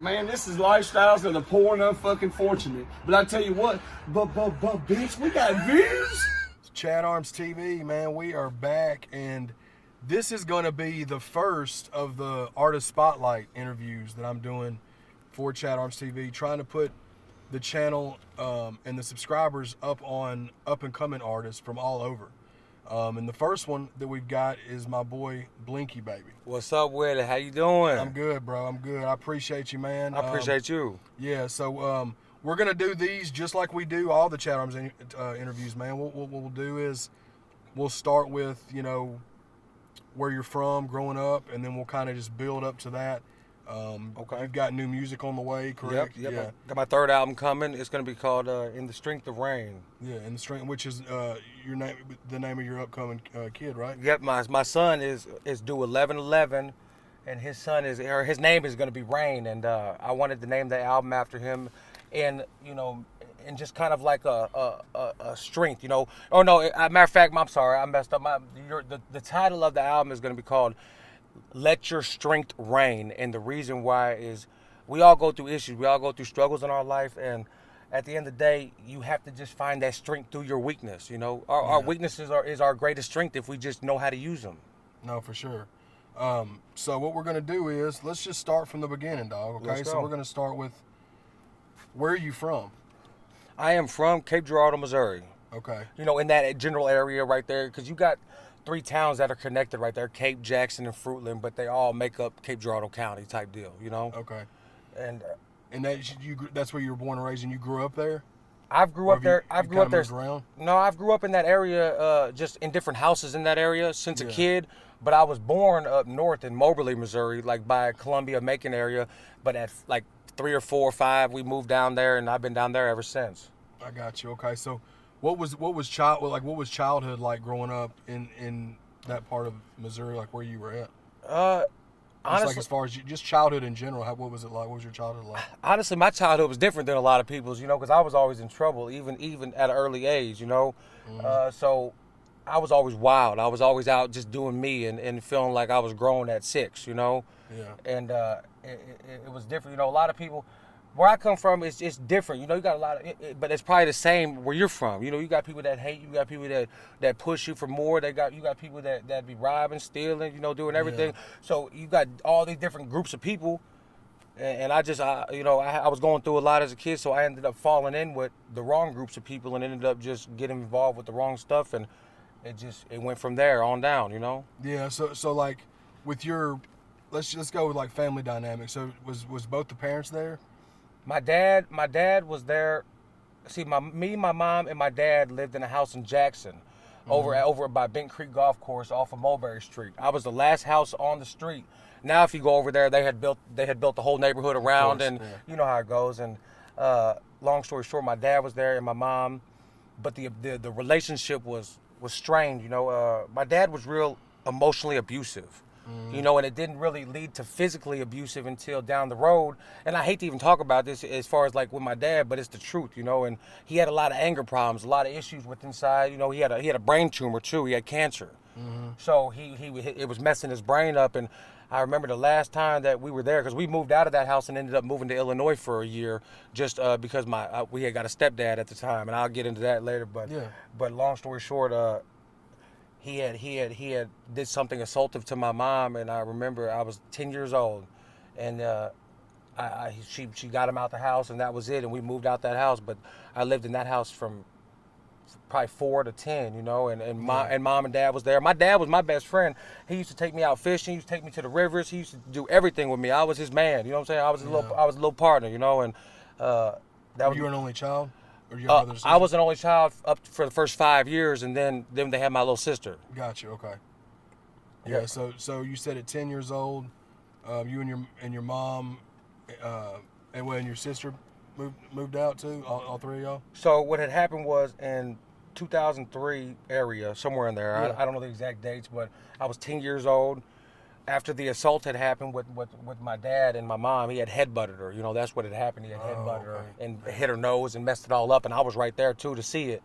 Man, this is lifestyles of the poor and unfucking fortunate. But I tell you what, but bitch, we got views. ChadArmesTV, man, we are back, and this is going to be the first of the artist spotlight interviews that I'm doing for ChadArmesTV, trying to put the channel and the subscribers up on up and coming artists from all over. And the first one that we've got is my boy BlinkyBaby. What's up with it? How you doing? I'm good, bro. I'm good. I appreciate you, man. I appreciate you. Yeah, so we're gonna do these just like we do all the ChadArms interviews, man. What we'll do is we'll start with, you know, where you're from, growing up, and then we'll kind of just build up to that. Okay. We've got new music on the way, correct? Yep. Yeah. Got my third album coming. It's gonna be called "In the Strength of Rain." Yeah, In the Strength, which is your name, the name of your upcoming kid, right? Yep. My son is due 11/11, and his name is gonna be Rain, and I wanted to name the album after him, and you know, and just kind of like a strength, you know. Oh no, matter of fact, I'm sorry, I messed up. The title of the album is gonna be called "Let Your Strength Reign," and the reason why is we all go through issues, we all go through struggles in our life, and at the end of the day, you have to just find that strength through your weakness. You know, our weaknesses is our greatest strength if we just know how to use them. No, for sure. So what we're gonna do is let's just start from the beginning, dog. Okay, so we're gonna start with where are you from? I am from Cape Girardeau, Missouri. Okay. You know, in that general area right there, because you got 3 towns that are connected right there, Cape, Jackson, and Fruitland, but they all make up Cape Girardeau County type deal, you know? Okay. And that's where you were born and raised, and you grew up there? I grew up there. I've grew up there. Around? No, I've grew up in that area, just in different houses in that area since a kid. But I was born up north in Moberly, Missouri, like by Columbia, Macon area. But at like 3 or 4 or 5, we moved down there, and I've been down there ever since. I got you. Okay, so what was childhood like growing up in that part of Missouri, like where you were at? Honestly, like as far as just childhood in general, what was it like? What was your childhood like? Honestly, my childhood was different than a lot of people's, you know, because I was always in trouble, even at an early age, you know. Mm-hmm. So I was always wild. I was always out just doing me and feeling like I was grown at 6, you know. Yeah. And it was different, you know. A lot of people, where I come from, it's different, you know. You got a lot of, but it's probably the same where you're from. You know, you got people that hate you, you got people that push you for more. You got people that be robbing, stealing, you know, doing everything. Yeah. So you got all these different groups of people, and I was going through a lot as a kid, so I ended up falling in with the wrong groups of people and ended up just getting involved with the wrong stuff, and it went from there on down, you know. Yeah. So like with your, let's go with like family dynamics. So was both the parents there? My dad was there. See, my mom, and my dad lived in a house in Jackson, over by Bent Creek Golf Course off of Mulberry Street. I was the last house on the street. Now, if you go over there, they had built the whole neighborhood around, and you know how it goes. And long story short, my dad was there and my mom, but the relationship was strained. You know, my dad was real emotionally abusive. You know, and it didn't really lead to physically abusive until down the road. And I hate to even talk about this as far as like with my dad, but it's the truth, you know. And he had a lot of anger problems, a lot of issues with inside. You know, he had a brain tumor too. He had cancer, so it was messing his brain up. And I remember the last time that we were there, because we moved out of that house and ended up moving to Illinois for a year, just because we had got a stepdad at the time, and I'll get into that later. But long story short, He had did something assaultive to my mom, and I remember I was 10 years old, and she got him out the house, and that was it. And we moved out that house, but I lived in that house from probably 4 to 10, you know. And mom and dad was there. My dad was my best friend. He used to take me out fishing. He used to take me to the rivers. He used to do everything with me. I was his man. You know what I'm saying? I was a little partner, you know. And Were you an only child? I was an only child up for the first 5 years, and then they had my little sister. Gotcha. Okay. Yeah. So you said at 10 years old, you and your mom, and your sister moved out too. All 3 of y'all. So what had happened was in 2003 area, somewhere in there. Yeah. I don't know the exact dates, but I was 10 years old. After the assault had happened with my dad and my mom, he had headbutted her. You know, that's what had happened. He had headbutted her and hit her nose and messed it all up. And I was right there, too, to see it.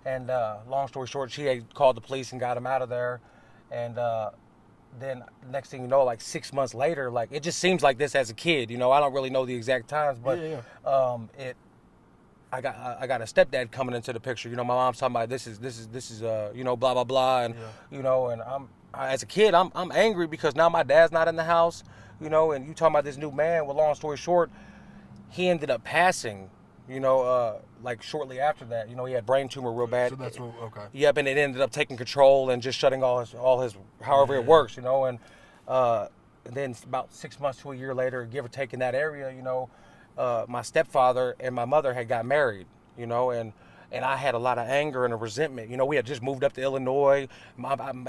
And long story short, she had called the police and got him out of there. And then next thing you know, like 6 months later, like it just seems like this as a kid. You know, I don't really know the exact times, but I got a stepdad coming into the picture. You know, my mom's talking about this is you know, blah blah blah, and you know, and as a kid, I'm angry because now my dad's not in the house. You know, and you talking about this new man. Well, long story short, he ended up passing. You know, like shortly after that, you know, he had brain tumor real bad. So that's what, okay. Yep, and it ended up taking control and just shutting all his however it works, you know, and then about 6 months to a year later, give or take in that area, you know, my stepfather and my mother had got married, you know, and I had a lot of anger and a resentment. You know, we had just moved up to Illinois.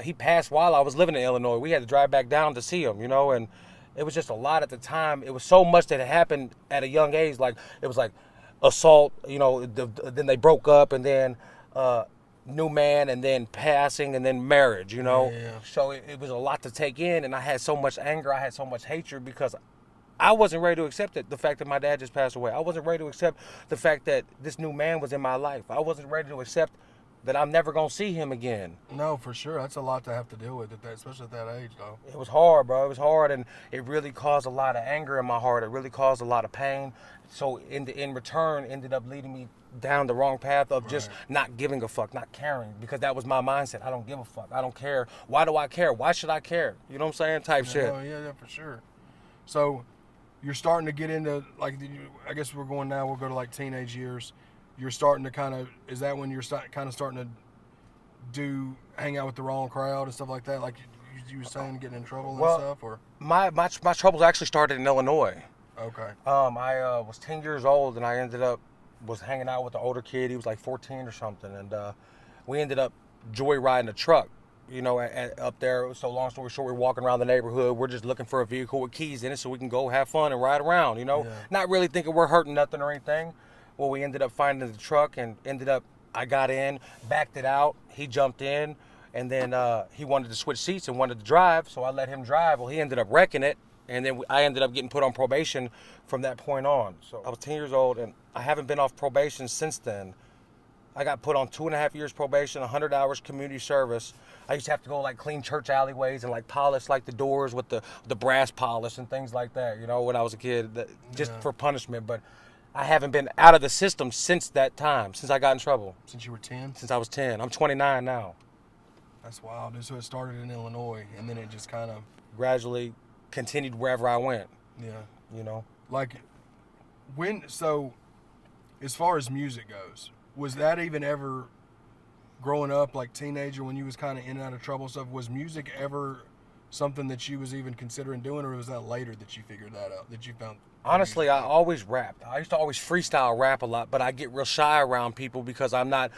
He passed while I was living in Illinois. We had to drive back down to see him, you know, and it was just a lot at the time. It was so much that had happened at a young age. Like, it was like assault, you know, then they broke up, and then new man, and then passing, and then marriage, you know. So it was a lot to take in, and I had so much anger, I had so much hatred because I wasn't ready to accept it, the fact that my dad just passed away. I wasn't ready to accept the fact that this new man was in my life. I wasn't ready to accept that I'm never going to see him again. No, for sure. That's a lot to have to deal with, especially at that age, though. It was hard, bro. It was hard, and it really caused a lot of anger in my heart. It really caused a lot of pain. So in return, ended up leading me down the wrong path of just not giving a fuck, not caring, because that was my mindset. I don't give a fuck. I don't care. Why do I care? Why should I care? You know what I'm saying? Type shit. No, yeah, for sure. So you're starting to get into, like, I guess we'll go to like teenage years. You're starting to kind of, is that when you're starting to hang out with the wrong crowd and stuff like that? Like you were saying, getting in trouble and stuff? Or my troubles actually started in Illinois. Okay. I was 10 years old, and I was hanging out with the older kid. He was like 14 or something, and we ended up joyriding a truck, you know, up there. So long story short, we're walking around the neighborhood. We're just looking for a vehicle with keys in it so we can go have fun and ride around, you know, not really thinking we're hurting nothing or anything. Well, we ended up finding the truck, and I got in, backed it out. He jumped in, and then he wanted to switch seats and wanted to drive, so I let him drive. Well, he ended up wrecking it, and then I ended up getting put on probation from that point on. So I was 10 years old, and I haven't been off probation since then. I got put on 2.5 years probation, 100 hours community service. I used to have to go like clean church alleyways and like polish like the doors with the brass polish and things like that, you know, when I was a kid, just for punishment. But I haven't been out of the system since that time, since I got in trouble. Since you were 10? Since I was 10. I'm 29 now. That's wild. So it started in Illinois, and then it just kind of gradually continued wherever I went. Yeah. You know? Like, so as far as music goes, was that even ever growing up, like teenager, when you was kind of in and out of trouble stuff, was music ever something that you was even considering doing, or was that later that you figured that out, that you found? Honestly, I always rapped. I used to always freestyle rap a lot, but I get real shy around people because I'm not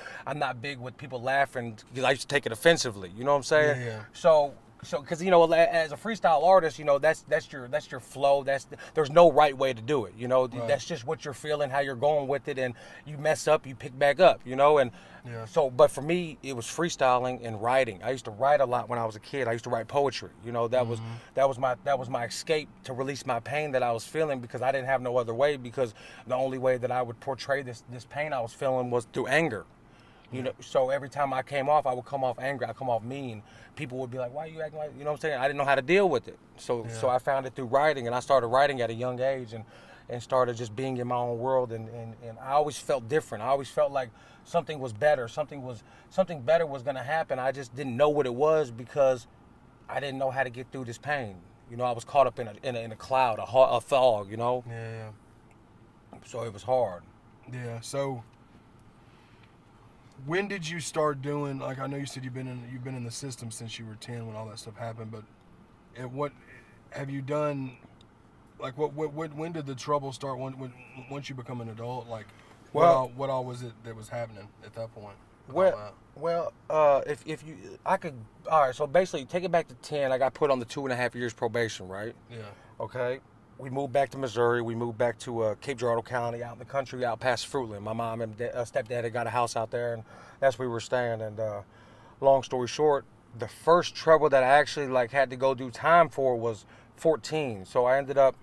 big with people laughing, because I used to take it offensively. You know what I'm saying? Yeah. So because, you know, as a freestyle artist, you know, that's your flow. There's no right way to do it. You know, that's just what you're feeling, how you're going with it, and you mess up, you pick back up. You know, and so, but for me, it was freestyling and writing. I used to write a lot when I was a kid. I used to write poetry. You know, that was my escape to release my pain that I was feeling, because I didn't have no other way. Because the only way that I would portray this pain I was feeling was through anger. You know, so every time I came off, I would come off angry. I come off mean. People would be like, "Why are you acting like?" You know what I'm saying? I didn't know how to deal with it. So I found it through writing, and I started writing at a young age, and started just being in my own world. And I always felt different. I always felt like something was better. Something better was gonna happen. I just didn't know what it was, because I didn't know how to get through this pain. You know, I was caught up in a cloud, a fog. You know. Yeah. So it was hard. Yeah. So when did you start doing, like, I know you said you've been in the system since you were 10 when all that stuff happened, but what have you done, like, when did the trouble start once you become an adult? Like, what all was it that was happening at that point? All right, so basically, take it back to 10, I got put on the 2.5 years probation, right? Yeah. Okay. We moved back to Missouri. We moved back to Cape Girardeau County, out in the country, out past Fruitland. My mom and stepdad had got a house out there, and that's where we were staying. And long story short, the first trouble that I actually like had to go do time for was 14. So I ended up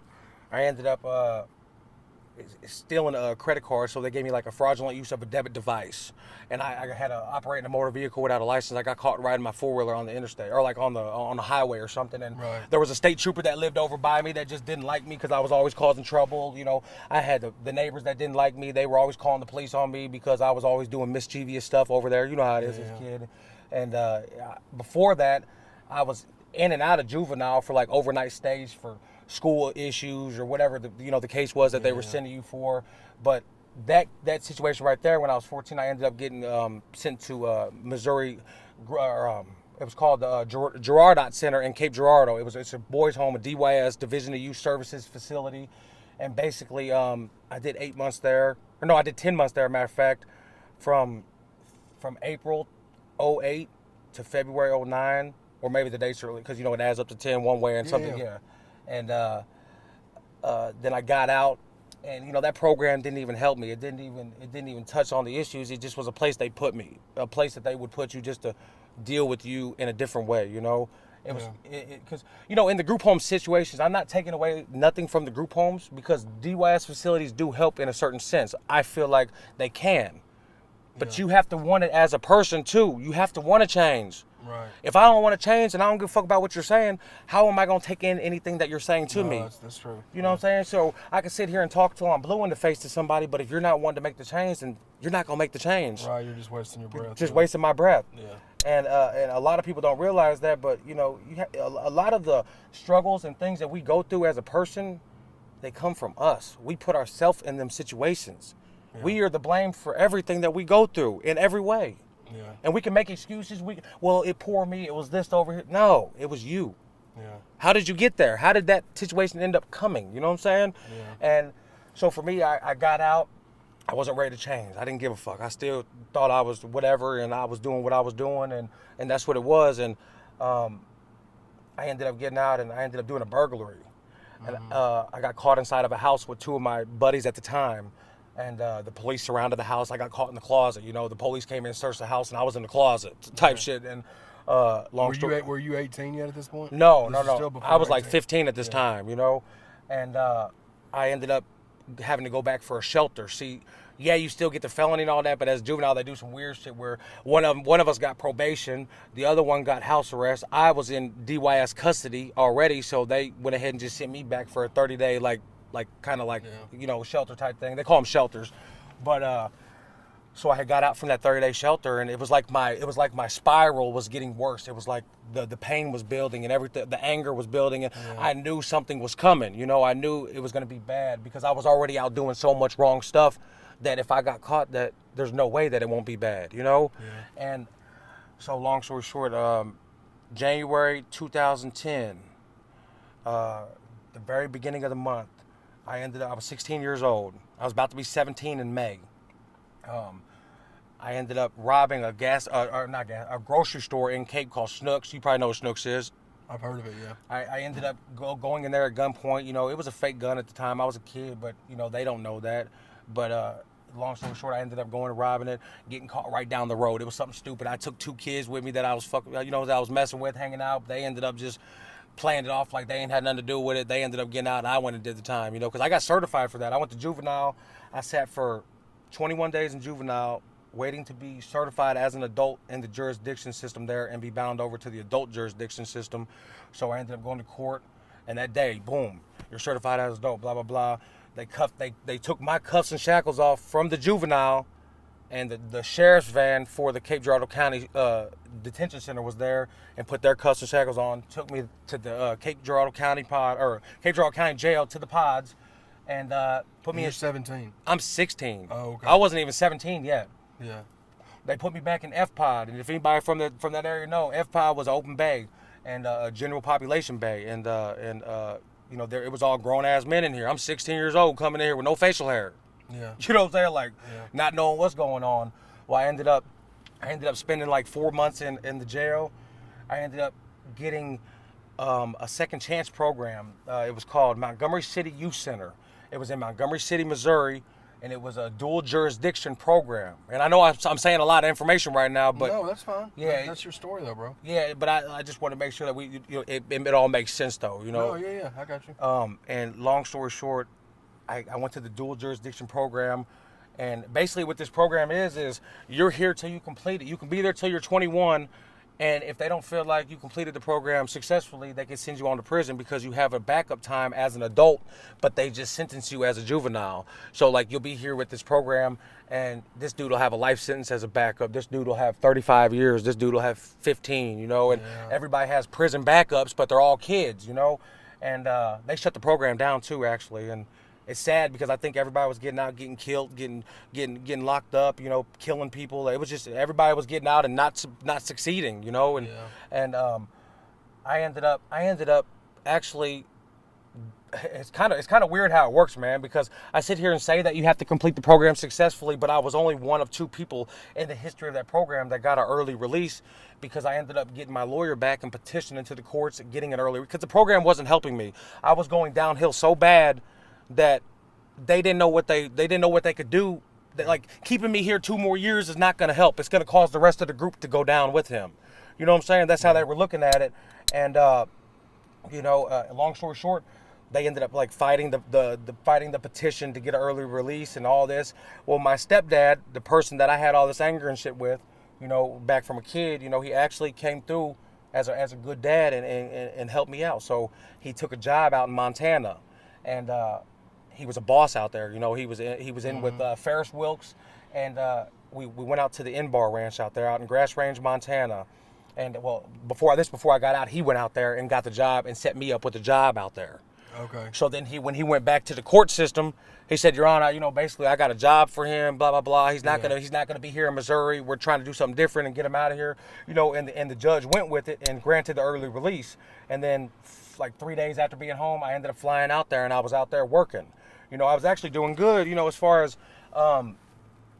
stealing a credit card, so they gave me like a fraudulent use of a debit device, and I had to operate a motor vehicle without a license. I got caught riding my 4-wheeler on the interstate, or like on the highway or something, and there was a state trooper that lived over by me that just didn't like me because I was always causing trouble. You know, I had the neighbors that didn't like me. They were always calling the police on me because I was always doing mischievous stuff over there. You know how it is as a kid. And before that, I was in and out of juvenile for like overnight stays for school issues or whatever the case was that they were sending you for. But that situation right there, when I was 14, I ended up getting sent to Missouri. It was called the Girardot Center in Cape Girardeau. It's a boys' home, a DYS, Division of Youth Services facility, and basically I did 8 months there. Or no, I did 10 months there. Matter of fact, from April 08 to February 09, or maybe the dates early, because it adds up to 10 one way and something. Yeah. And then I got out, and that program didn't even help me. It didn't even touch on the issues. It just was a place they put me, a place that they would put you just to deal with you in a different way. It was because in the group home situations, I'm not taking away nothing from the group homes, because DYS facilities do help in a certain sense. I feel like they can, but you have to want it as a person too. You have to want to change. Right. If I don't want to change and I don't give a fuck about what you're saying, how am I going to take in anything that you're saying to me? That's true. You know what I'm saying? So I can sit here and talk till I'm blue in the face to somebody, but if you're not wanting to make the change, then you're not going to make the change. Right, you're just wasting your breath. You're just wasting my breath. Yeah. And a lot of people don't realize that, but a lot of the struggles and things that we go through as a person, they come from us. We put ourselves in them situations. Yeah. We are the blame for everything that we go through in every way. Yeah. And we can make excuses. It poor me. It was this over here. No, it was you. Yeah. How did you get there? How did that situation end up coming? You know what I'm saying? Yeah. And so for me, I got out. I wasn't ready to change. I didn't give a fuck. I still thought I was whatever, and I was doing what I was doing, and that's what it was. And I ended up getting out, and I ended up doing a burglary. Mm-hmm. And I got caught inside of a house with two of my buddies at the time. And the police surrounded the house. I got caught in the closet. The police came in and searched the house, and I was in the closet type shit. And were you 18 yet at this point? No. I was 18? like 15 at this time, And I ended up having to go back for a shelter. See, you still get the felony and all that, but as a juvenile, they do some weird shit where one of us got probation, the other one got house arrest. I was in DYS custody already, so they went ahead and just sent me back for a 30-day shelter type thing. They call them shelters. But so I had got out from that 30-day shelter, and it was like my spiral was getting worse. It was like the pain was building, and everything, the anger was building, and I knew something was coming. I knew it was going to be bad, because I was already out doing so much wrong stuff that if I got caught, that there's no way that it won't be bad. And so long story short, January 2010, the very beginning of the month, I was 16 years old. I was about to be 17 in May. I ended up robbing a grocery store in Cape called Snooks. You probably know what Snooks is. I've heard of it, yeah. I ended up going in there at gunpoint. It was a fake gun at the time. I was a kid, but, they don't know that. But long story short, I ended up going and robbing it, getting caught right down the road. It was something stupid. I took 2 kids with me that I was that I was messing with, hanging out. They ended up just playing it off like they ain't had nothing to do with it. They ended up getting out, and I went and did the time, because I got certified for that. I went to juvenile. I sat for 21 days in juvenile, waiting to be certified as an adult in the jurisdiction system there and be bound over to the adult jurisdiction system. So I ended up going to court, and that day, boom, you're certified as an adult, blah, blah, blah. They took my cuffs and shackles off from the juvenile, and the sheriff's van for the Cape Girardeau County Detention Center was there and put their cuffs and shackles on, took me to the Cape Girardeau County Cape Girardeau County Jail, to the pods, and put me in. You're 17. I'm 16. Oh, okay. I wasn't even 17 yet. Yeah. They put me back in F-Pod, and if anybody from that area know, F-Pod was an open bay and a general population bay, and it was all grown ass men in here. I'm 16 years old coming in here with no facial hair. Yeah. You know what I'm saying? Not knowing what's going on. Well, I ended up spending like 4 months in the jail. I ended up getting a second chance program. It was called Montgomery City Youth Center. It was in Montgomery City, Missouri, and it was a dual jurisdiction program. And I know I'm saying a lot of information right now, but no, that's fine. Yeah, that's your story though, bro. Yeah, but I just want to make sure that it all makes sense though. Oh, yeah, I got you. And long story short, I went to the dual jurisdiction program. And basically what this program is you're here till you complete it. You can be there till you're 21. And if they don't feel like you completed the program successfully, they can send you on to prison because you have a backup time as an adult, but they just sentence you as a juvenile. So like you'll be here with this program and this dude will have a life sentence as a backup. This dude will have 35 years. This dude will have 15, you know, and everybody has prison backups, but they're all kids, you know, and they shut the program down too, actually. And it's sad because I think everybody was getting out, getting killed, getting locked up, you know, killing people. It was just everybody was getting out and not succeeding, you know. And I ended up actually. It's kind of weird how it works, man. Because I sit here and say that you have to complete the program successfully, but I was only one of 2 people in the history of that program that got an early release because I ended up getting my lawyer back and petitioning to the courts and getting an early because the program wasn't helping me. I was going downhill so bad that they didn't know what they could do. That, like, keeping me here 2 more years is not going to help. It's going to cause the rest of the group to go down with him. You know what I'm saying? That's how they were looking at it. And long story short, they ended up like fighting the petition to get an early release and all this. Well, my stepdad, the person that I had all this anger and shit with, you know, back from a kid, you know, he actually came through as a good dad and helped me out. So he took a job out in Montana, and he was a boss out there. You know, he was in with Ferris Wilkes, and we went out to the N-Bar Ranch out there out in Grass Range, Montana. And well, before I got out, he went out there and got the job and set me up with a job out there. Okay. So then when he went back to the court system, he said, Your Honor, you know, basically I got a job for him, blah blah blah. He's not gonna be here in Missouri. We're trying to do something different and get him out of here, you know. And the judge went with it and granted the early release. And then, like 3 days after being home, I ended up flying out there, and I was out there working. You know, I was actually doing good, you know, as far as,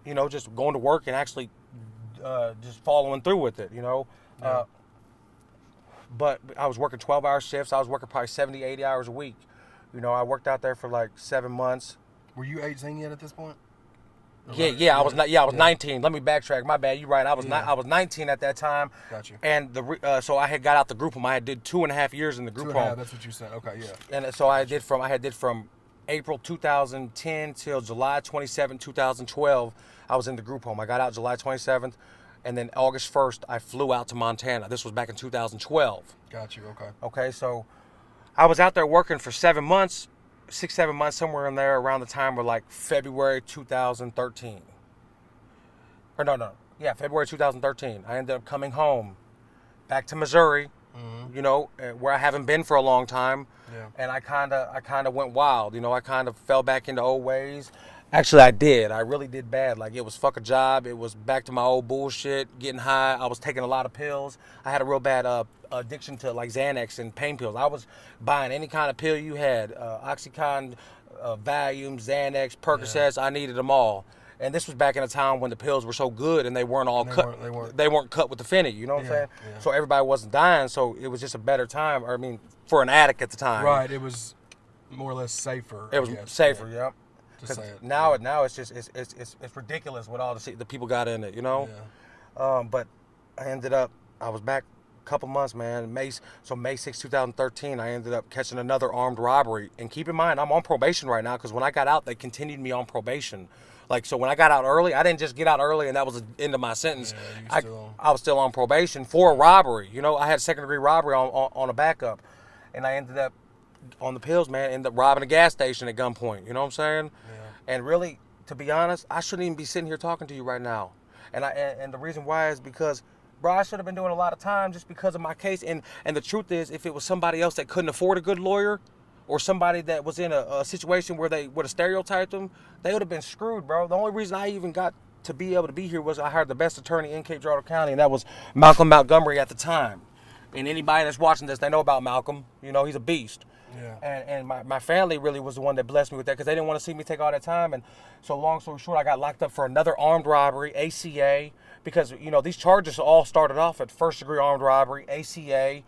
you know, just going to work and actually just following through with it, you know. Yeah. But I was working 12-hour shifts. I was working probably 70, 80 hours a week. You know, I worked out there for like 7 months. Were you 18 yet at this point? Yeah, I was 19. Let me backtrack. My bad. You're right. I was 19 at that time. Got you. And so I had got out the group home. I did 2.5 years in the group home. That's what you said. Okay, yeah. And so I did from April 2010 till July 27, 2012. I was in the group home. I got out July 27th. And then August 1st, I flew out to Montana. This was back in 2012. Got you, okay. Okay, so I was out there working for 7 months, 6-7 months, somewhere in there around the time of like February 2013. Or February 2013. I ended up coming home, back to Missouri, you know, where I haven't been for a long time. Yeah. And I kind of went wild, you know. I kind of fell back into old ways. Actually, I did. I really did bad. Like, it was fuck a job. It was back to my old bullshit, getting high. I was taking a lot of pills. I had a real bad addiction to, like, Xanax and pain pills. I was buying any kind of pill you had. Oxycontin, Valium, Xanax, Percocets. Yeah. I needed them all. And this was back in a time when the pills were so good and they weren't all cut. They weren't cut with the Finny, you know what I'm saying? Yeah. So everybody wasn't dying, so it was just a better time. Or, I mean, for an addict at the time. Right. It was more or less safer. It was safer, yeah. Yep. Because now it's just it's ridiculous what all the people got in it, you know. Yeah. But I was back a couple months, man. May 6, 2013, I ended up catching another armed robbery. And keep in mind, I'm on probation right now because when I got out, they continued me on probation. Like, so when I got out early, I didn't just get out early and that was the end of my sentence. Yeah, I was still on probation for a robbery. You know, I had second-degree robbery on a backup, and I ended up on the pills, man, ended up robbing a gas station at gunpoint. You know what I'm saying? Yeah. And really, to be honest, I shouldn't even be sitting here talking to you right now. And the reason why is because, bro, I should have been doing a lot of time just because of my case. And the truth is, if it was somebody else that couldn't afford a good lawyer, or somebody that was in a situation where they would have stereotyped them, they would have been screwed, bro. The only reason I even got to be able to be here was I hired the best attorney in Cape Girardeau County, and that was Malcolm Montgomery at the time. And anybody that's watching this, they know about Malcolm. You know, he's a beast. Yeah. And my family really was the one that blessed me with that because they didn't want to see me take all that time. And so long story short, I got locked up for another armed robbery, ACA, because, you know, these charges all started off at first-degree armed robbery, ACA,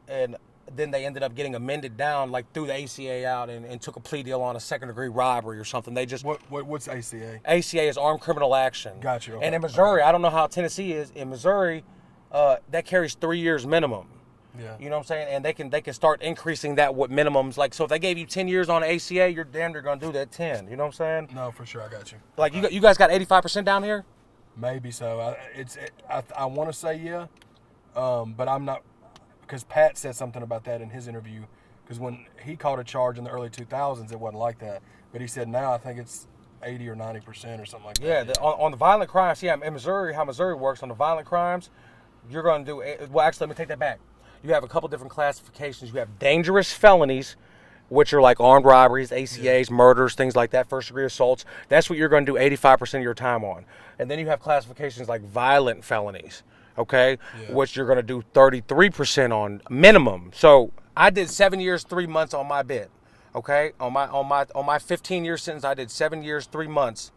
and then they ended up getting amended down, like threw the ACA out and took a plea deal on a second-degree robbery or something. They just what's ACA? ACA is armed criminal action. Got you. Okay. And in Missouri, I don't know how Tennessee is. In Missouri, that carries 3 years minimum. Yeah. You know what I'm saying? And they can start increasing that with minimums. Like, so if they gave you 10 years on ACA, you're damn near gonna do that 10. You know what I'm saying? No, for sure, I got you. Like, you guys got 85% down here? Maybe so. I want to say yeah, but I'm not, because Pat said something about that in his interview. Because when he caught a charge in the early 2000s, it wasn't like that. But he said now I think it's 80 or 90% or something like that. Yeah, on the violent crimes, in Missouri, how Missouri works on the violent crimes, you're going to do, well, actually, let me take that back. You have a couple different classifications. You have dangerous felonies, which are like armed robberies, ACAs, murders, things like that, first-degree assaults. That's what you're going to do 85% of your time on. And then you have classifications like violent felonies, okay, which you're going to do 33% on minimum. So I did 7 years, 3 months on my bid. Okay, on my 15-year sentence, I did 7 years, 3 months,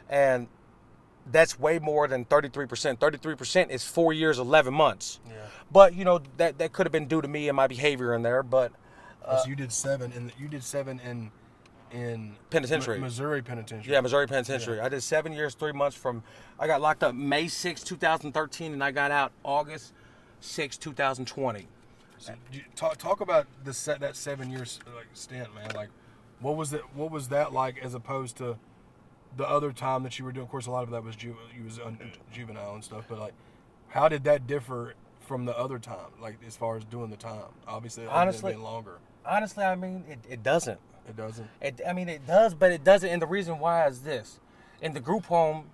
and that's way more than 33%. 33% is 4 years, 11 months. Yeah. But you know that could have been due to me and my behavior in there. But so you did 7, and you did 7 in penitentiary, Missouri penitentiary. Yeah, Missouri penitentiary. Yeah. I did 7 years, 3 months from. I got locked up May 6, 2013, and I got out August 6, 2020. So talk about that 7 years stint, man. Like, what was that like as opposed to the other time that you were doing? Of course, a lot of that was you was juvenile and stuff. But like, how did that differ from the other time? Like, as far as doing the time, obviously, honestly, it been longer. Honestly, I mean, it doesn't. It doesn't. I mean, it does, but it doesn't. And the reason why is this: in the group home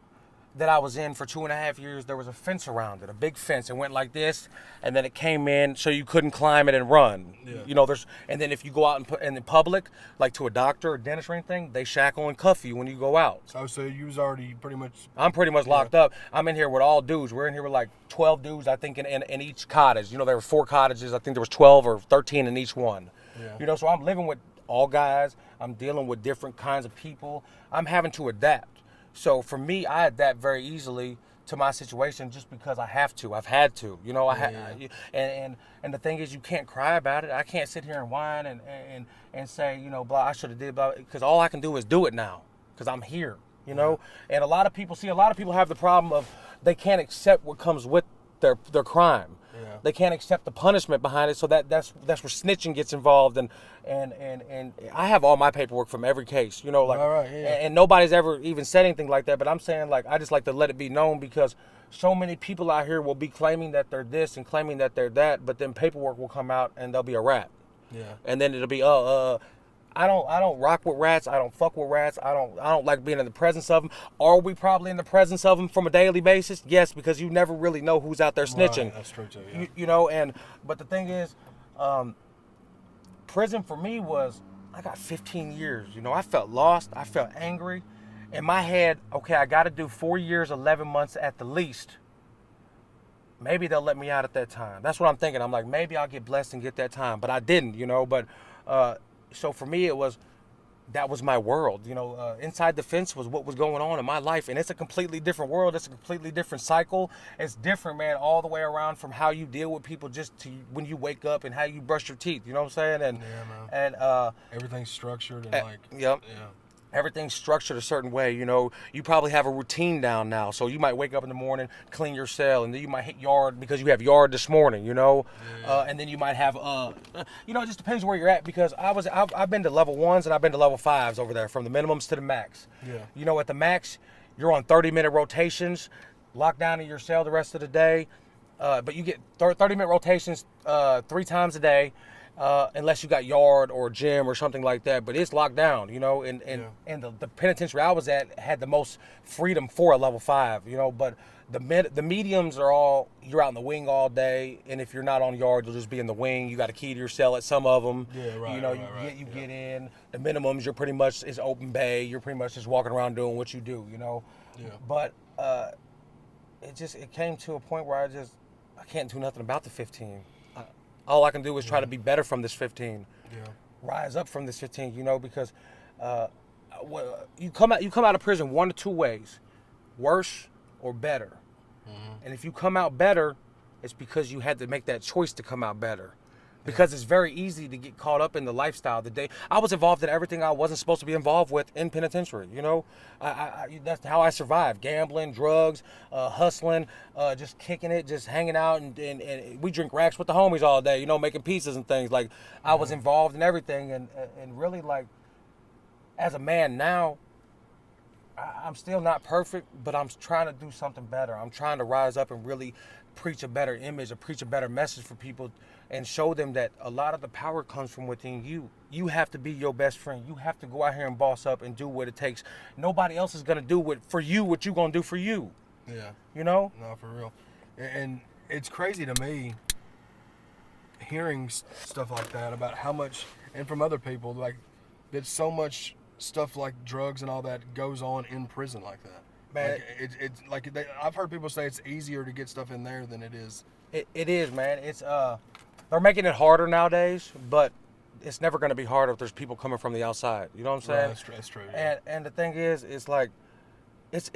that I was in for 2.5 years, there was a fence around it, a big fence. It went like this, and then it came in so you couldn't climb it and run. Yeah. You know, and then if you go out in the public, like to a doctor or dentist or anything, they shackle and cuff you when you go out. So you was already pretty much. I'm pretty much locked up. I'm in here with all dudes. We're in here with like 12 dudes, I think, in each cottage. You know, there were 4 cottages. I think there was 12 or 13 in each one. Yeah. You know, so I'm living with all guys. I'm dealing with different kinds of people. I'm having to adapt. So for me, I adapt very easily to my situation just because I have to. I've had to, you know. And the thing is, you can't cry about it. I can't sit here and whine and say, you know, blah, I should have did blah, because all I can do is do it now because I'm here, you know. And a lot of people have the problem of they can't accept what comes with their crime. Yeah. They can't accept the punishment behind it, so that's where snitching gets involved, and I have all my paperwork from every case, you know, like, and nobody's ever even said anything like that. But I'm saying, like, I just like to let it be known because so many people out here will be claiming that they're this and claiming that they're that, but then paperwork will come out and they'll be a rat. Yeah. And then it'll be I don't rock with rats. I don't fuck with rats. I don't like being in the presence of them. Are we probably in the presence of them from a daily basis? Yes, because you never really know who's out there snitching. Right, that's true too. Yeah. You know, but the thing is, prison for me was I got 15 years. You know, I felt lost. I felt angry. In my head, okay, I got to do 4 years, 11 months at the least. Maybe they'll let me out at that time. That's what I'm thinking. I'm like, maybe I'll get blessed and get that time, but I didn't. You know, but. So for me, that was my world. You know, inside the fence was what was going on in my life. And it's a completely different world. It's a completely different cycle. It's different, man, all the way around from how you deal with people just to when you wake up and how you brush your teeth. You know what I'm saying? And everything's structured and Yep. Yeah. Everything's structured a certain way, you know. You probably have a routine down now. So you might wake up in the morning, clean your cell, and then you might hit yard because you have yard this morning, you know. Yeah. And then you might have, you know, it just depends where you're at because I've been to level 1s and I've been to level 5s over there from the minimums to the max. Yeah. You know, at the max, you're on 30-minute rotations, locked down in your cell the rest of the day. But you get 30-minute rotations 3 times a day. Unless you got yard or gym or something like that, but it's locked down, you know, and the penitentiary I was at had the most freedom for a level 5, you know, but the mediums are all, you're out in the wing all day, and if you're not on yard, you'll just be in the wing. You got a key to your cell at some of them. Yeah, right. You know, you get in. The minimums, you're pretty much is open bay. You're pretty much just walking around doing what you do, you know. Yeah. But it came to a point where I can't do nothing about the 15. All I can do is try to be better from this 15. Yeah. Rise up from this 15, you know, because you come out of prison 1 of 2 ways, worse or better. Mm-hmm. And if you come out better, it's because you had to make that choice to come out better. because it's very easy to get caught up in the lifestyle. I was involved in everything I wasn't supposed to be involved with in penitentiary. You know, that's how I survived: gambling, drugs, hustling, just kicking it, just hanging out, and we drink racks with the homies all day. You know, making pizzas and things. Like I was involved in everything, and really, like, as a man now, I'm still not perfect, but I'm trying to do something better. I'm trying to rise up and really preach a better image or preach a better message for people and show them that a lot of the power comes from within you. You have to be your best friend. You have to go out here and boss up and do what it takes. Nobody else is going to do what you're going to do for you. Yeah. You know? No, for real. And it's crazy to me hearing stuff like that about how much, and from other people, like, that so much stuff like drugs and all that goes on in prison like that. Man, it's like I've heard people say it's easier to get stuff in there than it is. It is, man. It's they're making it harder nowadays, but it's never going to be harder if there's people coming from the outside. You know what I'm saying? Right, that's true. Yeah. And the thing is, it's like it's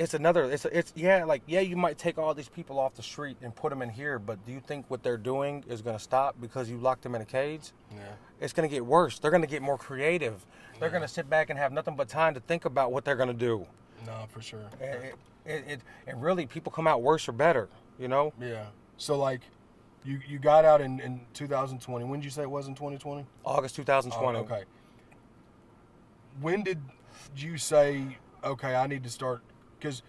you might take all these people off the street and put them in here, but do you think what they're doing is going to stop because you locked them in a cage? Yeah. It's going to get worse. They're going to get more creative. They're going to sit back and have nothing but time to think about what they're going to do. No, for sure. And really, people come out worse or better, you know? Yeah. So, like, you got out in 2020. When did you say it was in 2020? August 2020. Oh, okay. When did you say, okay, I need to start? Because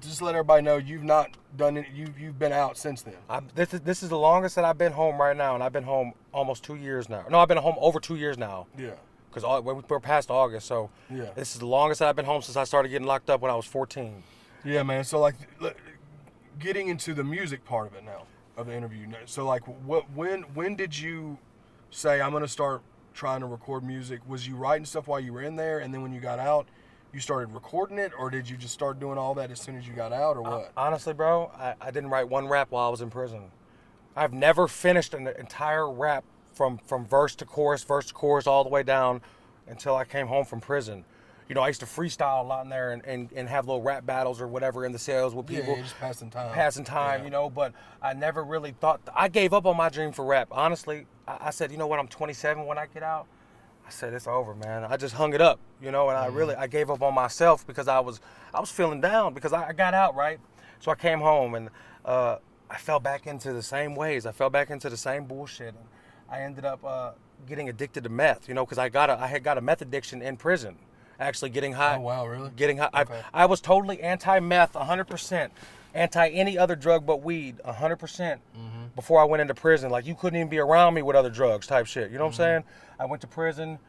just let everybody know you've not done it. You've been out since then. This is the longest that I've been home right now, and I've been home almost 2 years now. No, I've been home over 2 years now. Yeah. Because we're past August, so yeah. This is the longest that I've been home since I started getting locked up when I was 14. Yeah, man. So, like, getting into the music part of it now, of the interview. So, like, when did you say, I'm going to start trying to record music? Was you writing stuff while you were in there, and then when you got out, you started recording it, or did you just start doing all that as soon as you got out, or what? Honestly, bro, I didn't write one rap while I was in prison. I've never finished an entire rap from verse to chorus, all the way down until I came home from prison. You know, I used to freestyle a lot in there and have little rap battles or whatever in the cells with people. Yeah, just passing time. Yeah. You know, but I never really thought, I gave up on my dream for rap. Honestly, I said, you know what, I'm 27 when I get out. I said, it's over, man. I just hung it up, you know, and I gave up on myself because I was feeling down because I got out, right? So I came home and I fell back into the same ways. I fell back into the same bullshit. And I ended up getting addicted to meth, you know, because I had got a meth addiction in prison. Actually getting high. Oh, wow, really? Getting high. Okay. I was totally anti-meth, 100%. Anti any other drug but weed, 100%. Before I went into prison. Like, you couldn't even be around me with other drugs type shit. You know what I'm saying? I went to prison,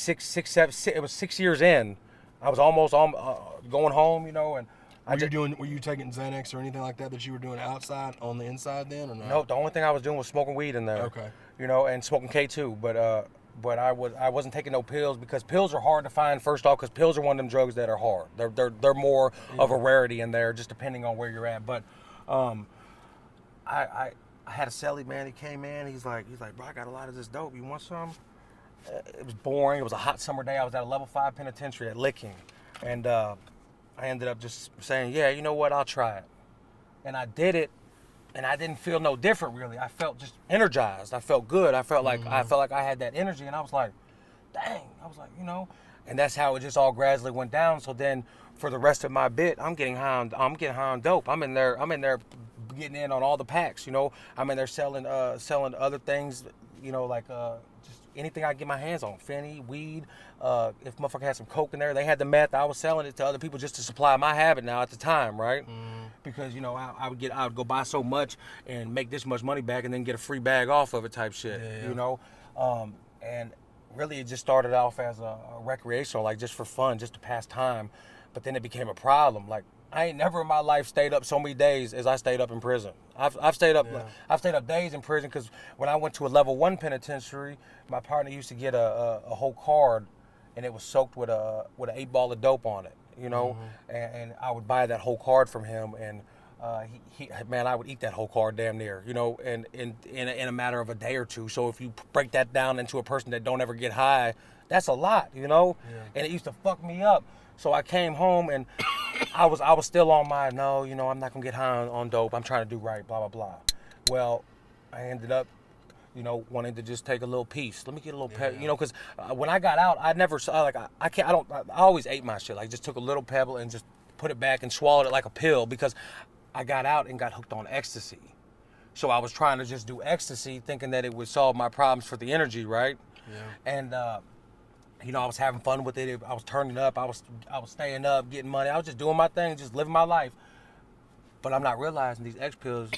it was 6 years in. I was almost going home, you know, and were you taking Xanax or anything like that you were doing outside on the inside then, or no? No, the only thing I was doing was smoking weed in there. Okay. You know, and smoking K2, but I wasn't taking no pills because pills are hard to find. First off, because pills are one of them drugs that are hard. They're more of a rarity in there, just depending on where you're at. But I had a cellie, man. He came in. He's like, bro, I got a lot of this dope. You want some? It was boring. It was a hot summer day. I was at a level 5 penitentiary at Licking, and I ended up just saying, yeah, you know what? I'll try it, and I did it. And I didn't feel no different, really. I felt just energized. I felt good. I felt like I had that energy, and I was like, dang. I was like, you know. And that's how it just all gradually went down. So then, for the rest of my bit, I'm getting high on dope. I'm in there getting in on all the packs. You know, I'm in there selling other things. You know, like just anything I get my hands on, Fenny, weed. If motherfucker had some coke in there, they had the meth. I was selling it to other people just to supply my habit now at the time, right? Because, you know, I would go buy so much and make this much money back and then get a free bag off of it type shit, you know? And really it just started off as a recreational, like just for fun, just to pass time. But then it became a problem. Like, I ain't never in my life stayed up so many days as I stayed up in prison. I've stayed up days in prison because when I went to a level 1 penitentiary, my partner used to get a whole card and it was soaked with an 8 ball of dope on it. You know, and I would buy that whole card from him, and man, I would eat that whole card damn near, you know, and in a matter of a day or two. So if you break that down into a person that don't ever get high, that's a lot, you know, and it used to fuck me up. So I came home and I was still on my, no, you know, I'm not gonna get high on dope. I'm trying to do right, blah blah blah. Well, I ended up you know, wanting to just take a little piece. Let me get a little pebble, you know, because when I got out, I never saw, like, I always ate my shit. Like, just took a little pebble and just put it back and swallowed it like a pill because I got out and got hooked on ecstasy. So I was trying to just do ecstasy thinking that it would solve my problems for the energy, right? Yeah. And, you know, I was having fun with it. I was turning up. I was staying up, getting money. I was just doing my thing, just living my life. But I'm not realizing these X pills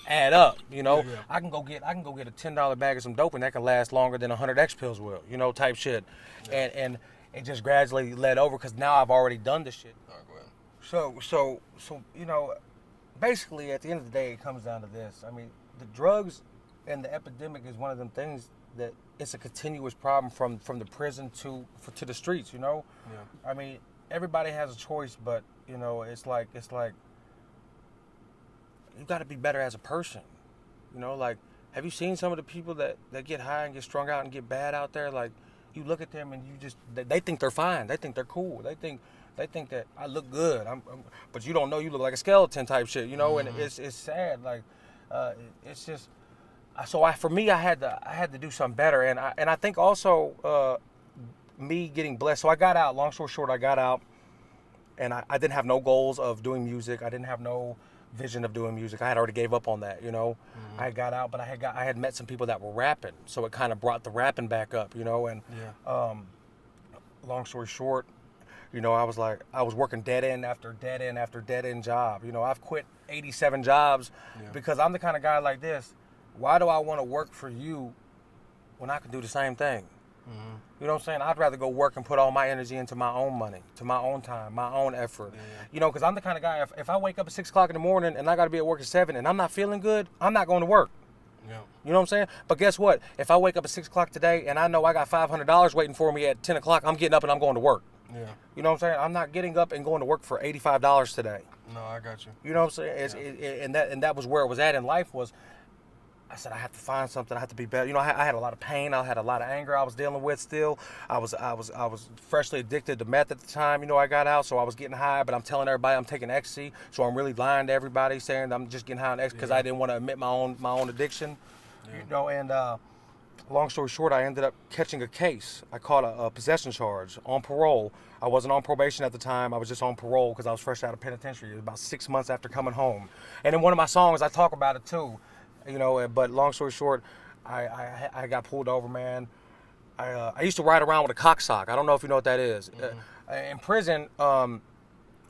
add up, you know. Yeah. I can go get a $10 bag of some dope and that can last longer than 100 X pills will, you know, type shit. Yeah. And it just gradually led over because now I've already done this shit. All right, go ahead. So you know, basically at the end of the day it comes down to this. I mean, the drugs and the epidemic is one of them things that it's a continuous problem from the prison to the streets, you know. Yeah. I mean, everybody has a choice, but you know, it's like you got to be better as a person, you know. Like, have you seen some of the people that get high and get strung out and get bad out there? Like, you look at them and you just they think they're fine, they think they're cool, they think that I look good, but you don't know you look like a skeleton type shit, you know. Mm-hmm. And it's sad, like it's just. So for me, I had to do something better, and I think also me getting blessed. So I got out. Long story short, I got out, and I didn't have no goals of doing music. I didn't have no vision of doing music. I had already gave up on that, you know. Mm-hmm. I got out, but I had met some people that were rapping, so it kind of brought the rapping back up, you know. And long story short, you know, I was working dead end after dead end after dead end job. You know, I've quit 87 jobs because I'm the kind of guy like this. Why do I want to work for you when I can do the same thing? Mm-hmm. You know what I'm saying? I'd rather go work and put all my energy into my own money, to my own time, my own effort. Yeah. You know, because I'm the kind of guy, if I wake up at 6 o'clock in the morning and I got to be at work at 7 and I'm not feeling good, I'm not going to work. Yeah. You know what I'm saying? But guess what? If I wake up at 6 o'clock today and I know I got $500 waiting for me at 10 o'clock, I'm getting up and I'm going to work. Yeah. You know what I'm saying? I'm not getting up and going to work for $85 today. No, I got you. You know what I'm saying? And that was where it was at in life was, I said, I have to find something. I have to be better. You know, I had a lot of pain. I had a lot of anger I was dealing with still. I was freshly addicted to meth at the time. You know, I got out, so I was getting high, but I'm telling everybody I'm taking ecstasy. So I'm really lying to everybody saying I'm just getting high on ecstasy because I didn't want to admit my own addiction. Yeah. You know, and long story short, I ended up catching a case. I caught a possession charge on parole. I wasn't on probation at the time. I was just on parole because I was fresh out of penitentiary. It was about 6 months after coming home. And in one of my songs, I talk about it too. You know, but long story short, I got pulled over, man. I used to ride around with a cock sock. I don't know if you know what that is. Mm-hmm. In prison,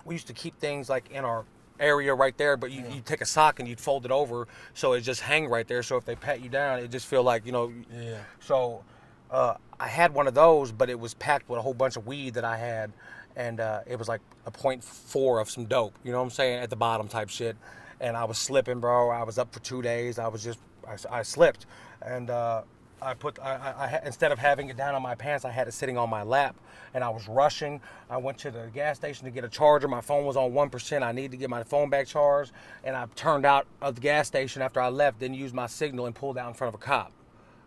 we used to keep things like in our area right there, but you'd take a sock and you'd fold it over so it just hang right there. So if they pat you down, it just feel like, you know. Yeah. So I had one of those, but it was packed with a whole bunch of weed that I had, and it was like a 0.4 of some dope. You know what I'm saying? At the bottom type shit. And I was slipping, bro. I was up for 2 days. I slipped. And instead of having it down on my pants, I had it sitting on my lap. And I was rushing. I went to the gas station to get a charger. My phone was on 1%. I needed to get my phone back charged. And I turned out of the gas station after I left, didn't use my signal, and pulled out in front of a cop.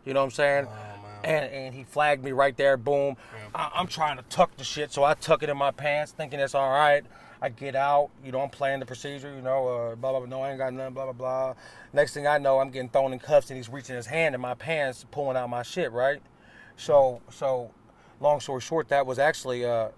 You know what I'm saying? Oh, and he flagged me right there, boom. Yeah. I'm trying to tuck the shit, so I tuck it in my pants, thinking it's all right. I get out, you know, I'm playing the procedure, you know, blah, blah, blah, no, I ain't got nothing, blah, blah, blah. Next thing I know, I'm getting thrown in cuffs and he's reaching his hand in my pants, pulling out my shit, right? So long story short, that was actually, I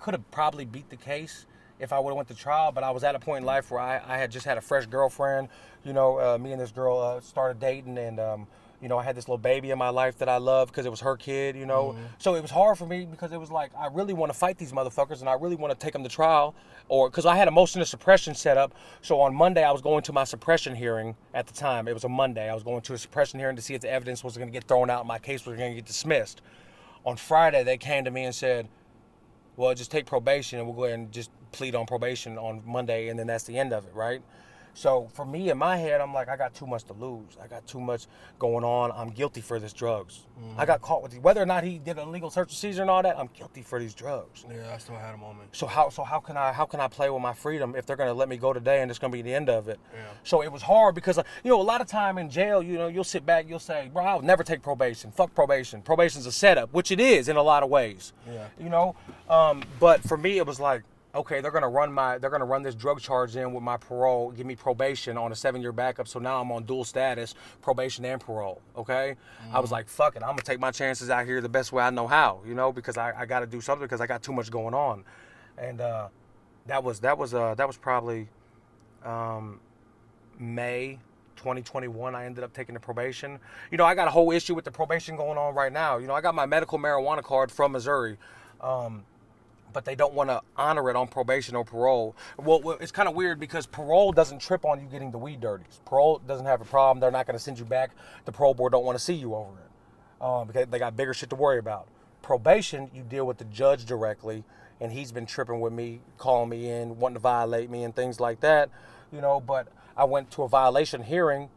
could have probably beat the case if I would have went to trial, but I was at a point in life where I had just had a fresh girlfriend, you know, me and this girl started dating, and you know, I had this little baby in my life that I loved because it was her kid, you know. Mm-hmm. So it was hard for me because it was like, I really want to fight these motherfuckers and I really want to take them to trial, or because I had a motion of suppression set up. So on Monday, I was going to my suppression hearing at the time. It was a Monday. I was going to a suppression hearing to see if the evidence was going to get thrown out and my case was going to get dismissed. On Friday, they came to me and said, well, just take probation and we'll go ahead and just plead on probation on Monday, and then that's the end of it, right? So for me, in my head, I'm like, I got too much to lose. I got too much going on. I'm guilty for this drugs. Mm-hmm. I got caught with whether or not he did an illegal search and seizure and all that. I'm guilty for these drugs. Yeah, I still had a moment. So how can I play with my freedom if they're gonna let me go today and it's gonna be the end of it? Yeah. So it was hard because you know, a lot of time in jail, you know, you'll sit back, you'll say, bro, I'll never take probation. Fuck probation. Probation's a setup, which it is in a lot of ways. Yeah. You know, but for me, it was like, okay, they're gonna run this drug charge in with my parole, give me probation on a 7-year backup. So now I'm on dual status, probation and parole. Okay, I was like, fuck it, I'm gonna take my chances out here the best way I know how, you know, because I got to do something because I got too much going on, and that was probably May 2021. I ended up taking the probation. You know, I got a whole issue with the probation going on right now. You know, I got my medical marijuana card from Missouri. But they don't want to honor it on probation or parole. Well, it's kind of weird because parole doesn't trip on you getting the weed dirties. Parole doesn't have a problem. They're not going to send you back. The parole board don't want to see you over it because they got bigger shit to worry about. Probation, you deal with the judge directly, and he's been tripping with me, calling me in, wanting to violate me and things like that. You know, but I went to a violation hearing,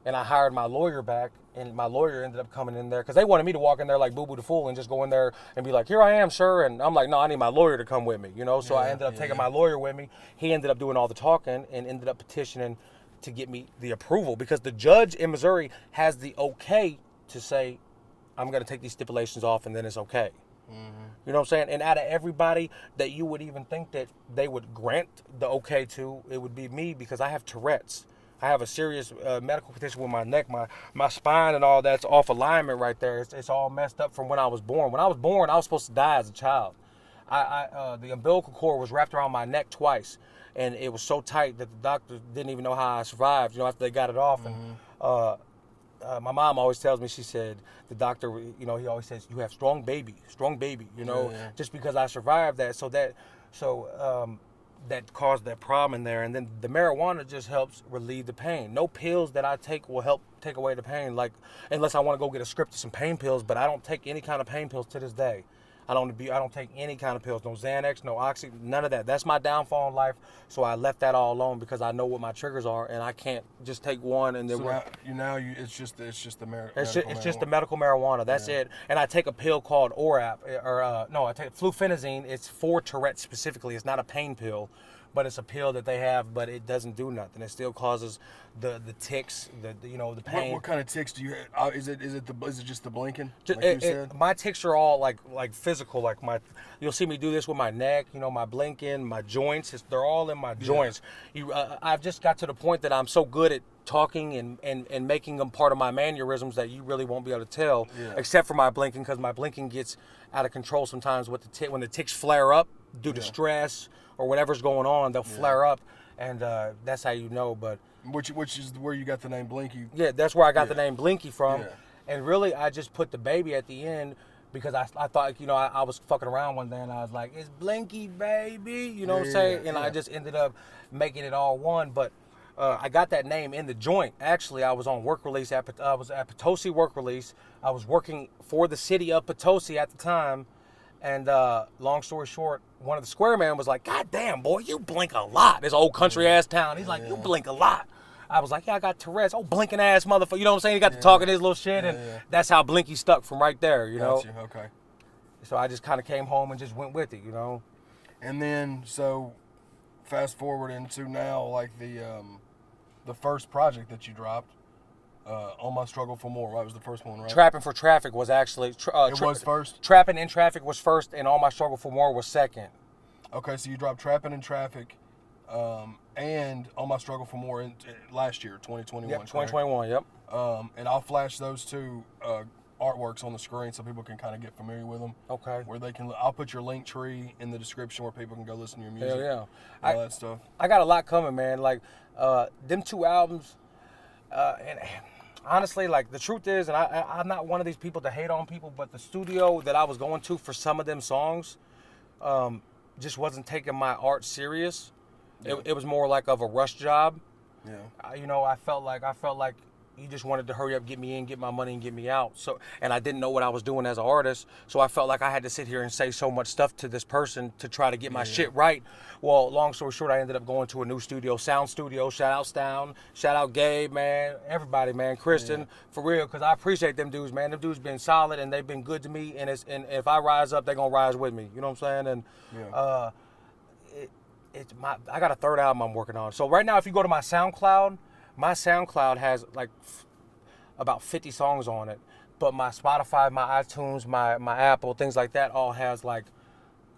and I hired my lawyer back, and my lawyer ended up coming in there because they wanted me to walk in there like Boo Boo the Fool and just go in there and be like, here I am, sir. And I'm like, no, I need my lawyer to come with me, you know? So I ended up taking my lawyer with me. He ended up doing all the talking and ended up petitioning to get me the approval because the judge in Missouri has the okay to say, I'm going to take these stipulations off and then it's okay. Mm-hmm. You know what I'm saying? And out of everybody that you would even think that they would grant the okay to, it would be me because I have Tourette's. I have a serious medical condition with my neck, my spine and all that's off alignment right there. It's all messed up from when I was born. When I was born, I was supposed to die as a child. The umbilical cord was wrapped around my neck twice, and it was so tight that the doctor didn't even know how I survived, you know, after they got it off. Mm-hmm. And my mom always tells me, she said, the doctor, you know, he always says, you have strong baby, you know, just because I survived that. That caused that problem in there. And then the marijuana just helps relieve the pain. No pills that I take will help take away the pain, like unless I want to go get a script of some pain pills, but I don't take any kind of pain pills to this day. I don't take any kind of pills, no Xanax, no Oxy, none of that. That's my downfall in life. So I left that all alone because I know what my triggers are, and I can't just take one and then. So it's just the marijuana. It's just the medical marijuana. That's it. And I take a pill called Orap, I take flufenazine. It's for Tourette specifically. It's not a pain pill, but it's a pill that they have, but it doesn't do nothing. It still causes the tics, the pain. What kind of tics do you have? Is it just the blinking? Like you said? My tics are all like physical. Like you'll see me do this with my neck. You know, my blinking, my joints. They're all in my joints. I've just got to the point that I'm so good at talking and making them part of my mannerisms that you really won't be able to tell, except for my blinking, because my blinking gets out of control sometimes with when the tics flare up due to stress or whatever's going on. They'll flare up, and that's how you know. But which is where you got the name Blinky. Yeah, that's where I got the name Blinky from. Yeah. And really, I just put the baby at the end because I thought, you know, I was fucking around one day and I was like, it's BlinkyBaby, you know what I'm saying? And I just ended up making it all one. But I got that name in the joint. Actually, I was on work release. I was at Potosi work release. I was working for the city of Potosi at the time. And long story short, one of the square man was like, God damn, boy, you blink a lot. This old country ass town. He's like, you blink a lot. I was like, yeah, I got Tourette's. Oh, blinking ass motherfucker. You know what I'm saying? He got to talking his little shit, and that's how Blinky stuck from right there, you know? Okay. So I just kind of came home and just went with it, you know? And then, so, fast forward into now, like the first project that you dropped, On My Struggle for More, right? Was the first one, right? Trapping for Traffic was actually... it was first? Trapping in Traffic was first, and On My Struggle for More was second. Okay, so you dropped Trapping in Traffic, and On My Struggle for More last year, 2021. Yep, 2021, yep. And I'll flash those two artworks on the screen so people can kind of get familiar with them. Okay. Where they can, I'll put your link tree in the description where people can go listen to your music. Hell yeah. All that stuff. I got a lot coming, man. Like, them two albums, and honestly, like, the truth is, and I'm not one of these people to hate on people, but the studio that I was going to for some of them songs just wasn't taking my art serious. Yeah. It was more like of a rush job. Yeah. You know, I felt like you just wanted to hurry up, get me in, get my money, and get me out. So, and I didn't know what I was doing as an artist, so I felt like I had to sit here and say so much stuff to this person to try to get my shit right. Well, long story short, I ended up going to a new studio, Sound Studio. Shout out Sound, shout out Gabe, man, everybody, man, Kristen, for real, because I appreciate them dudes, man. Them dudes been solid, and they've been good to me, and if I rise up, they're gonna rise with me. You know what I'm saying? And I got a third album I'm working on. So right now, if you go to my SoundCloud has like about 50 songs on it, but my Spotify, my iTunes, my Apple, things like that all has like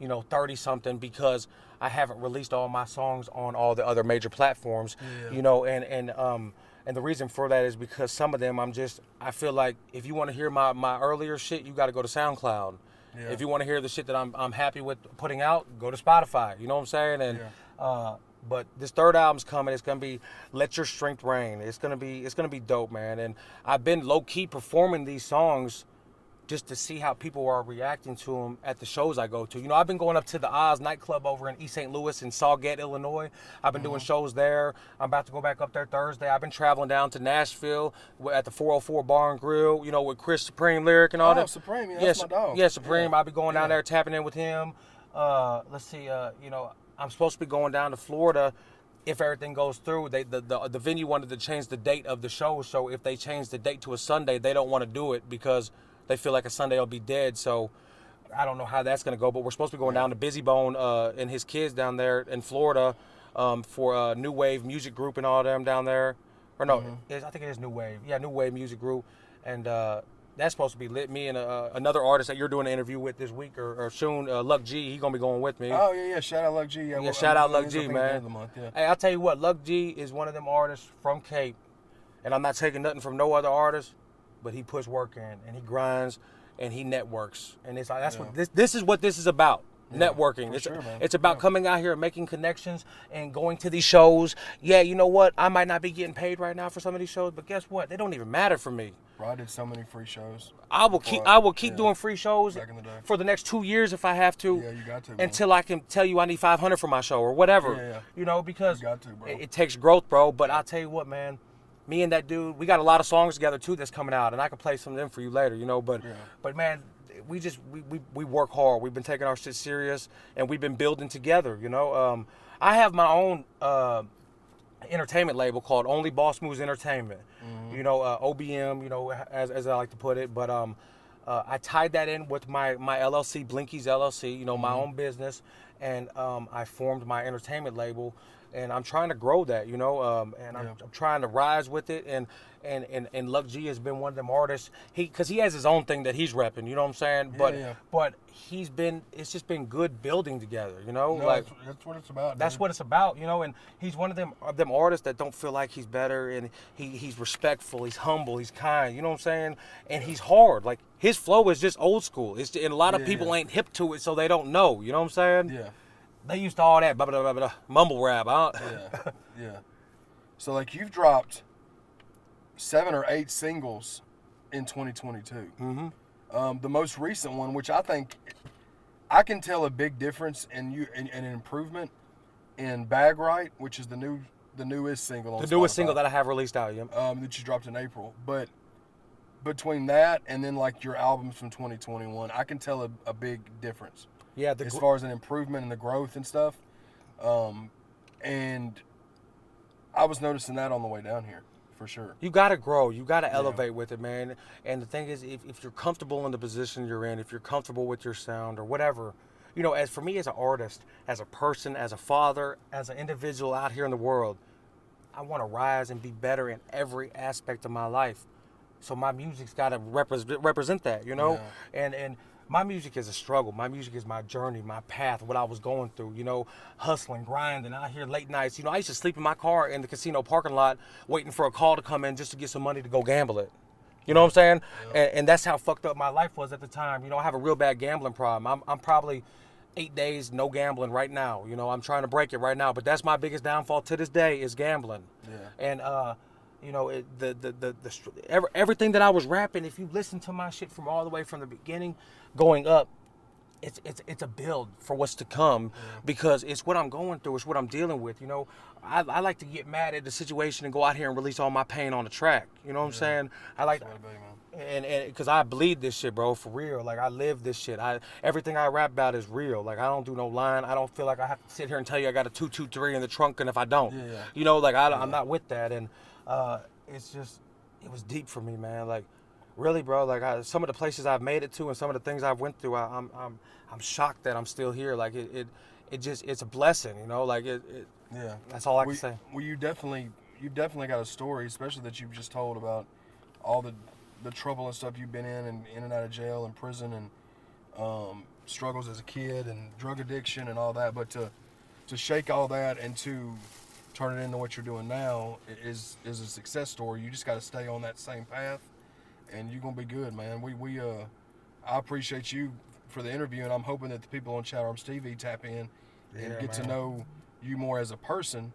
30 something because I haven't released all my songs on all the other major platforms. Yeah. And the reason for that is because some of them I feel like if you want to hear my earlier shit, you got to go to SoundCloud. Yeah. If you want to hear the shit that I'm happy with putting out, go to Spotify. You know what I'm saying? And but this third album's coming. It's gonna be Let Your Strength Reign. It's gonna be dope, man. And I've been low key performing these songs just to see how people are reacting to them at the shows I go to. I've been going up to the Oz nightclub over in East St. Louis in Sauget, Illinois. I've been doing shows there. I'm about to go back up there Thursday. I've been traveling down to Nashville at the 404 Bar and Grill, with Chris Supreme Lyric and all that. Supreme, that's my dog. Yeah, Supreme. I'll be going down there tapping in with him. Let's see, I'm supposed to be going down to Florida if everything goes through. The venue wanted to change the date of the show, so if they change the date to a Sunday, they don't want to do it because they feel like a Sunday will be dead. So I don't know how that's going to go, but we're supposed to be going down to Busy Bone and his kids down there in Florida for a New Wave music group and all them down there. Or no, I think it is New Wave. Yeah, New Wave music group. And that's supposed to be lit. Me and another artist that you're doing an interview with this week or soon, Luck G, he's going to be going with me. Oh, yeah. Shout out Luck G. Yeah, shout out Luck G, man. Yeah. Hey, I'll tell you what, Luck G is one of them artists from Cape, and I'm not taking nothing from no other artist, but he puts work in, and he grinds, and he networks. And it's like, what this is what this is about. Networking. It's about coming out here and making connections and going to these shows. Yeah, you know what? I might not be getting paid right now for some of these shows, but guess what? They don't even matter for me. Bro, I did so many free shows. I will keep doing free shows for the next 2 years if I have to. Yeah, you got to. Until I can tell you I need 500 for my show or whatever. Yeah. Because you got to, bro. It takes growth, bro. But I'll tell you what, man. Me and that dude, we got a lot of songs together too that's coming out, and I can play some of them for you later, But man, we work hard. We've been taking our shit serious, and we've been building together. I have my own entertainment label called Only Boss Moves Entertainment. OBM, as I like to put it. But I tied that in with my LLC, Blinky's LLC. My own business, and I formed my entertainment label. And I'm trying to grow that, and I'm trying to rise with it. And Luck G has been one of them artists. Because he has his own thing that he's repping. You know what I'm saying? But it's just been good building together. That's what it's about. That's what it's about. And he's one of them artists that don't feel like he's better, and he's respectful, he's humble, he's kind. You know what I'm saying? And he's hard. Like his flow is just old school. And a lot of people ain't hip to it, so they don't know. You know what I'm saying? Yeah. They used to all that blah, blah, blah, blah, mumble rap. Yeah. So like you've dropped 7 or 8 singles in 2022. Mm-hmm. The most recent one, which I think I can tell a big difference in an improvement in Bag Right, which is the newest single on Spotify. The newest single that I have released out, that you dropped in April. But between that and then like your albums from 2021, I can tell a big difference. Yeah, as far as an improvement in the growth and stuff. And I was noticing that on the way down here, for sure. You got to grow. You got to elevate with it, man. And the thing is, if you're comfortable in the position you're in, if you're comfortable with your sound or whatever, as for me as an artist, as a person, as a father, as an individual out here in the world, I want to rise and be better in every aspect of my life. So my music's got to represent that, Yeah. And my music is a struggle. My music is my journey, my path, what I was going through, hustling, grinding out here late nights. I used to sleep in my car in the casino parking lot waiting for a call to come in just to get some money to go gamble it. You know what I'm saying? Yeah. And that's how fucked up my life was at the time. I have a real bad gambling problem. I'm probably 8 days no gambling right now. I'm trying to break it right now. But that's my biggest downfall to this day is gambling. Yeah. And, everything that I was rapping, if you listen to my shit from all the way from the beginning going up, it's a build for what's to come, because it's what I'm going through, it's what I'm dealing with. I like to get mad at the situation and go out here and release all my pain on the track. You know what I'm saying? I like, and because I bleed this shit, bro, for real. Like I live this shit. Everything I rap about is real. Like I don't do no line. I don't feel like I have to sit here and tell you I got a 223 in the trunk, and if I don't, I'm not with that. And it was deep for me, man. Like, really, bro. Like, some of the places I've made it to, and some of the things I've went through, I'm shocked that I'm still here. Like, it's a blessing, Like, yeah. That's all I can say. Well, you've definitely got a story, especially that you've just told about all the trouble and stuff you've been in and out of jail and prison, and struggles as a kid and drug addiction and all that, but to shake all that and to turn it into what you're doing now is a success story. You just got to stay on that same path, and you're gonna be good, man. I appreciate you for the interview, and I'm hoping that the people on ChadArmesTV tap in and get to know you more as a person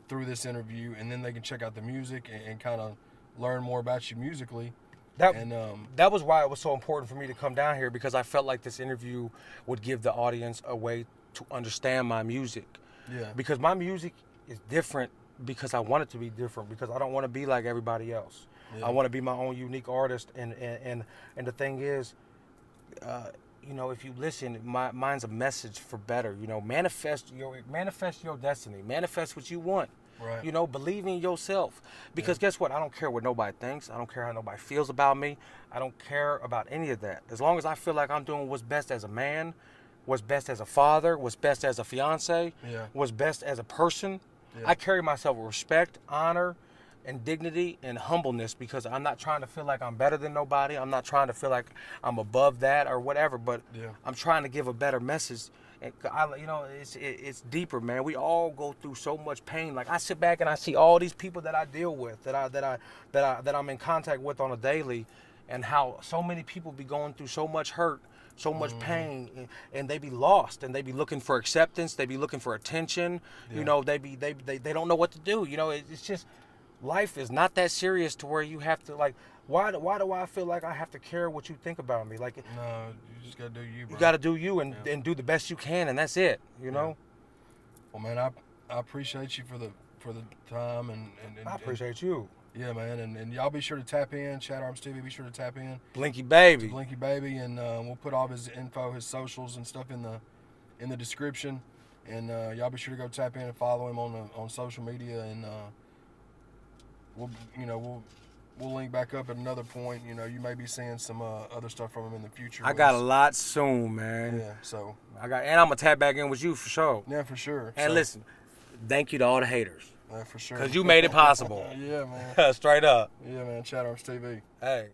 through this interview, and then they can check out the music and kind of learn more about you musically. That was why it was so important for me to come down here, because I felt like this interview would give the audience a way to understand my music. Yeah. Because my music is different because I want it to be different, because I don't want to be like everybody else. Yeah. I want to be my own unique artist, and the thing is, you know, if you listen, mine's a message for better. You know, manifest your destiny, manifest what you want. Right. You know, believe in yourself. Because guess what? I don't care what nobody thinks. I don't care how nobody feels about me. I don't care about any of that. As long as I feel like I'm doing what's best as a man, what's best as a father, what's best as a fiance, what's best as a person. Yeah. I carry myself with respect, honor, and dignity and humbleness, because I'm not trying to feel like I'm better than nobody. I'm not trying to feel like I'm above that or whatever, but I'm trying to give a better message. And you know, it's deeper, man. We all go through so much pain. Like, I sit back and I see all these people that I deal with, that I'm in contact with on a daily, and how so many people be going through so much hurt, so much pain, and they be lost, and they be looking for acceptance, they be looking for attention. You know, they don't know what to do. You know, it's just, life is not that serious to where you have to, like, why do I feel like I have to care what you think about me? Like, no, you just gotta do you, bro. You gotta do you, and do the best you can, and that's it. You know. Well, man, I appreciate you for the time, and I appreciate you. Yeah, man, and y'all be sure to tap in. ChadArmesTV, be sure to tap in. BlinkyBaby. BlinkyBaby, and we'll put all of his info, his socials and stuff in the description. And y'all be sure to go tap in and follow him on social media, and we'll link back up at another point. You know, you may be seeing some other stuff from him in the future. I got a lot soon, man. Yeah, so and I'm gonna tap back in with you for sure. Yeah, for sure. And listen, thank you to all the haters. For sure. Because you made it possible. Yeah, man. Straight up. Yeah, man. ChadArmesTV. Hey.